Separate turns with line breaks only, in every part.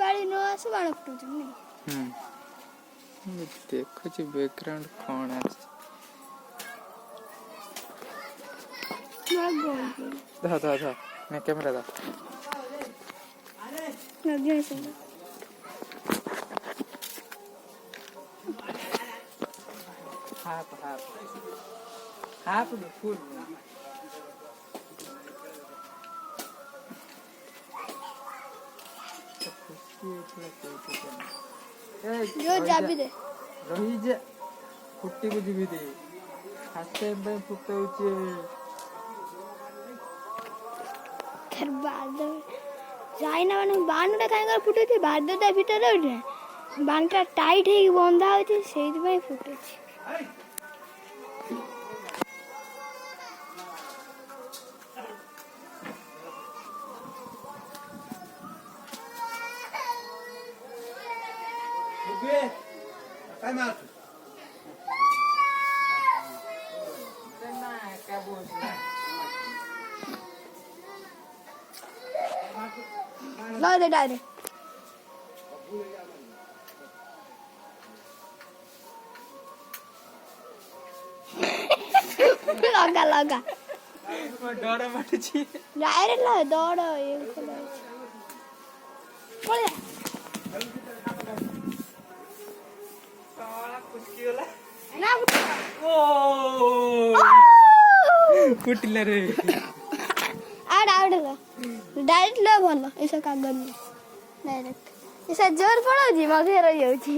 गाड़ी नो आसे बाण फुटुछ नहीं।
देखो जी बैकग्राउंड कौन है
मैं बोल
धा धा धा मैं कैमरा दा
लगे से
हाफ फुल
जो जाबी दे
रही जे फुट्टी को जीवी दे फास्ट टाइम पे फुटौचे
खर बाद जाइना माने बाणटा काहे कर फुटुछ बादटा भीतर उठे बाणटा टाइट हे बंधा होछ सेहि पे फुटुछ।
काय मार
ला दे डायरेक्ट लगा लगा
डर माटुची
डायरेक्ट ला दौड़ ये पड़ जा
साला कुछकी होला
ना
ओ फुटिला रे
आड़ डायरेक्ट लो भलो ऐसा कागज में डायरेक्ट ऐसा जोर पड़ो जी मगे रही होची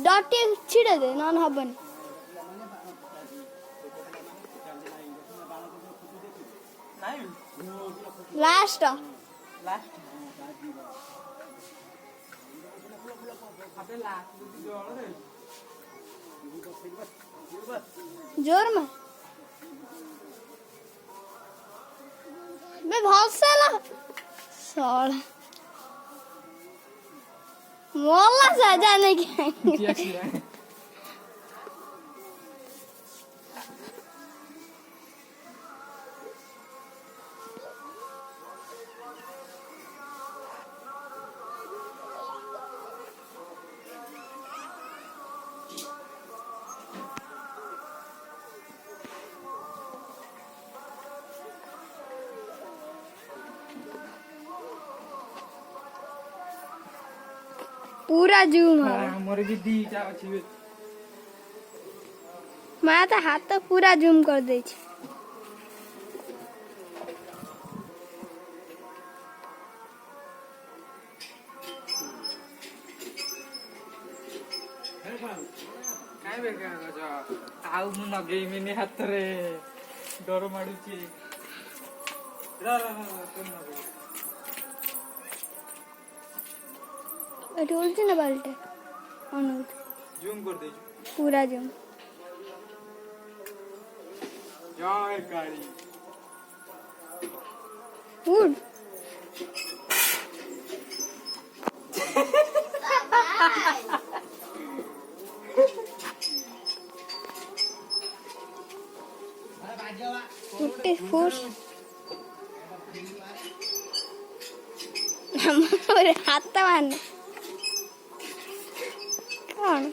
डॉट छिड़े दे नन हबन लास्ट जोर में मैं बहुत साला साला मोला सजा नहीं किया पूरा जूम है
हमर भी दीटा अछि
मैं तो हाथ तो पूरा जूम कर दे छी
काय बेगा गजा आउ मु नगे मिनी हाथ रे डर माडुची रा तुम नगे
अरे उल्टी ना बाल्टे अनुज
जूम कर दे
पूरा जूम
जय काली
उड़ उठे फुस हमारे हाथ मारना कौन